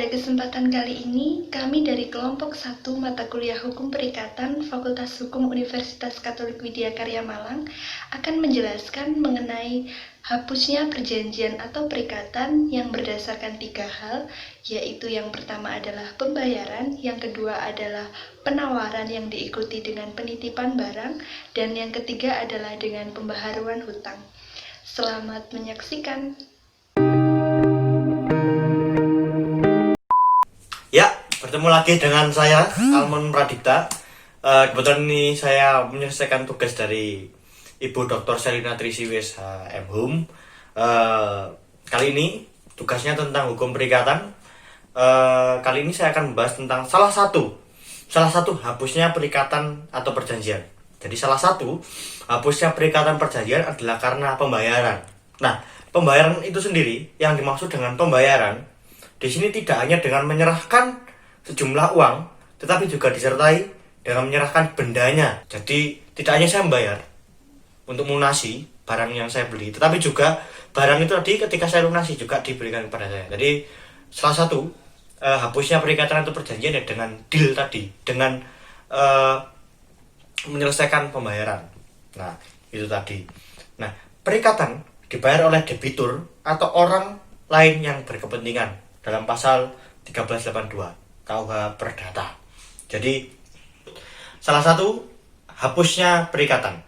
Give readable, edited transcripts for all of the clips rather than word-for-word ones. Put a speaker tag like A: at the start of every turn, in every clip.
A: Pada kesempatan kali ini, kami dari kelompok 1 mata kuliah Hukum Perikatan Fakultas Hukum Universitas Katolik Widya Karya Malang akan menjelaskan mengenai hapusnya perjanjian atau perikatan yang berdasarkan 3 hal, yaitu yang pertama adalah pembayaran, yang kedua adalah penawaran yang diikuti dengan penitipan barang, dan yang ketiga adalah dengan pembaharuan hutang. Selamat menyaksikan.
B: Ya, bertemu lagi dengan saya, Almon Pradipta. Kebetulan ini saya menyelesaikan tugas dari Ibu Dr. Selina Trisiwis M.Hum. Kali ini tugasnya tentang hukum perikatan. Kali ini saya akan membahas tentang salah satu hapusnya perikatan atau perjanjian. Jadi salah satu hapusnya perikatan perjanjian adalah karena pembayaran. Nah, pembayaran itu sendiri yang dimaksud dengan pembayaran di sini tidak hanya dengan menyerahkan sejumlah uang, tetapi juga disertai dengan menyerahkan bendanya. Jadi tidak hanya saya membayar untuk melunasi barang yang saya beli, tetapi juga barang itu tadi ketika saya lunasi juga diberikan kepada saya. Jadi salah satu hapusnya perikatan atau perjanjian ya dengan deal tadi, dengan menyelesaikan pembayaran. Nah, itu tadi. Nah, perikatan dibayar oleh debitur atau orang lain yang berkepentingan dalam pasal 1382 KUH Perdata. Jadi salah satu hapusnya perikatan.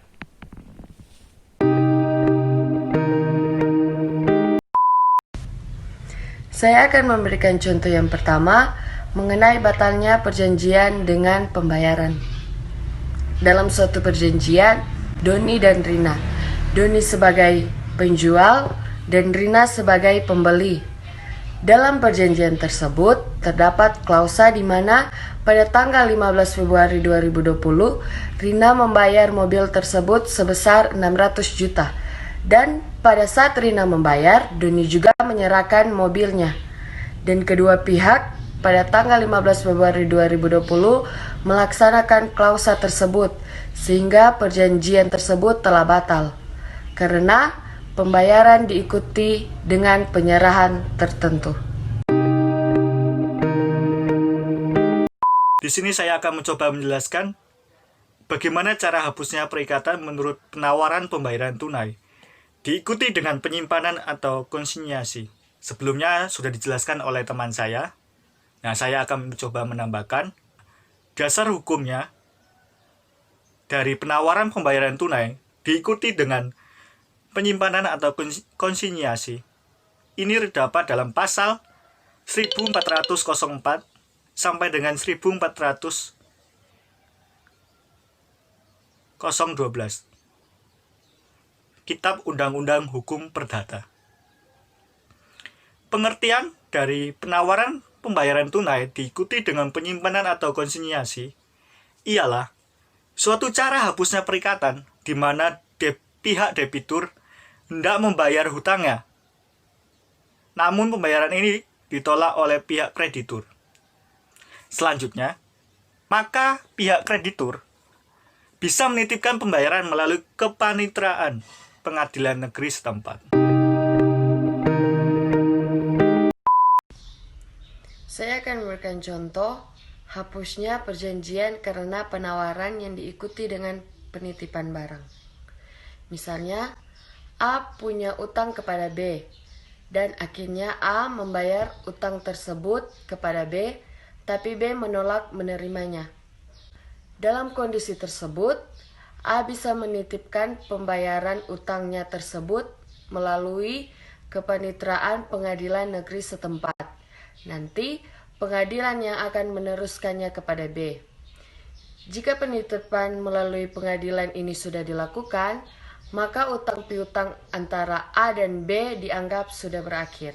C: Saya akan memberikan contoh yang pertama mengenai batalnya perjanjian dengan pembayaran. Dalam suatu perjanjian, Doni dan Rina. Doni sebagai penjual dan Rina sebagai pembeli. Dalam perjanjian tersebut terdapat klausa di mana pada tanggal 15 Februari 2020 Rina membayar mobil tersebut sebesar 600 juta dan pada saat Rina membayar, Doni juga menyerahkan mobilnya. Dan kedua pihak pada tanggal 15 Februari 2020 melaksanakan klausa tersebut sehingga perjanjian tersebut telah batal karena pembayaran diikuti dengan penyerahan tertentu.
D: Di sini saya akan mencoba menjelaskan bagaimana cara hapusnya perikatan menurut penawaran pembayaran tunai, diikuti dengan penyimpanan atau konsinyasi. Sebelumnya sudah dijelaskan oleh teman saya. Nah, saya akan mencoba menambahkan dasar hukumnya dari penawaran pembayaran tunai diikuti dengan penyimpanan atau konsinyasi. Ini terdapat dalam pasal 1404 sampai dengan 1412 Kitab Undang-Undang Hukum Perdata. Pengertian dari penawaran pembayaran tunai diikuti dengan penyimpanan atau konsinyasi ialah suatu cara hapusnya perikatan di mana pihak debitur hendak membayar hutangnya, namun pembayaran ini ditolak oleh pihak kreditur. Selanjutnya, maka pihak kreditur bisa menitipkan pembayaran melalui kepanitraan pengadilan negeri setempat.
C: Saya akan memberikan contoh hapusnya perjanjian karena penawaran yang diikuti dengan penitipan barang. Misalnya, A punya utang kepada B, dan akhirnya A membayar utang tersebut kepada B, tapi B menolak menerimanya. Dalam kondisi tersebut, A bisa menitipkan pembayaran utangnya tersebut melalui kepanitraan pengadilan negeri setempat. Nanti, pengadilan yang akan meneruskannya kepada B. Jika penitipan melalui pengadilan ini sudah dilakukan, maka utang piutang antara A dan B dianggap sudah berakhir.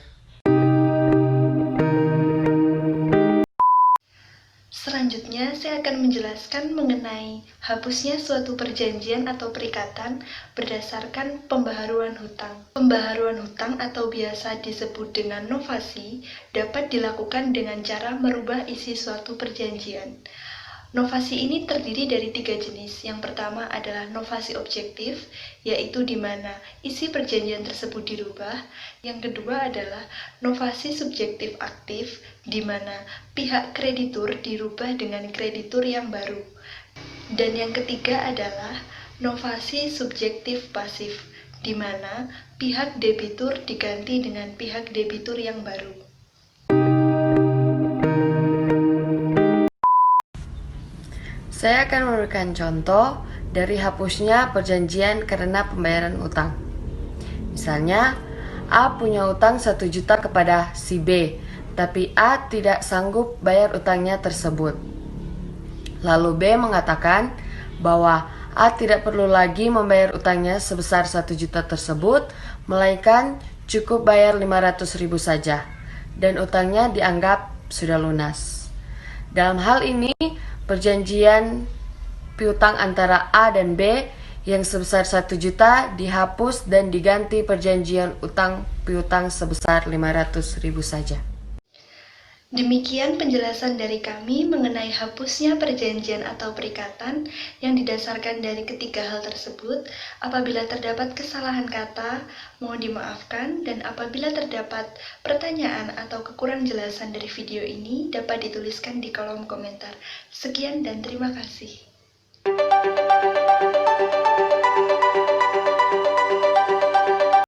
A: Selanjutnya, saya akan menjelaskan mengenai hapusnya suatu perjanjian atau perikatan berdasarkan pembaharuan hutang. Pembaharuan hutang atau biasa disebut dengan novasi dapat dilakukan dengan cara merubah isi suatu perjanjian. Novasi ini terdiri dari 3 jenis. Yang pertama adalah novasi objektif, yaitu di mana isi perjanjian tersebut dirubah. Yang kedua adalah novasi subjektif aktif, di mana pihak kreditur dirubah dengan kreditur yang baru. Dan yang ketiga adalah novasi subjektif pasif, di mana pihak debitur diganti dengan pihak debitur yang baru.
C: Saya akan memberikan contoh dari hapusnya perjanjian karena pembayaran utang. Misalnya, A punya utang 1 juta kepada si B, tapi A tidak sanggup bayar utangnya tersebut. Lalu B mengatakan bahwa A tidak perlu lagi membayar utangnya sebesar 1 juta tersebut, melainkan cukup bayar 500.000 saja, dan utangnya dianggap sudah lunas. Dalam hal ini, perjanjian piutang antara A dan B yang sebesar 1 juta dihapus dan diganti perjanjian utang piutang sebesar 500.000 saja.
A: Demikian penjelasan dari kami mengenai hapusnya perjanjian atau perikatan yang didasarkan dari ketiga hal tersebut. Apabila terdapat kesalahan kata, mohon dimaafkan, dan apabila terdapat pertanyaan atau kekurang jelasan dari video ini, dapat dituliskan di kolom komentar. Sekian dan terima kasih.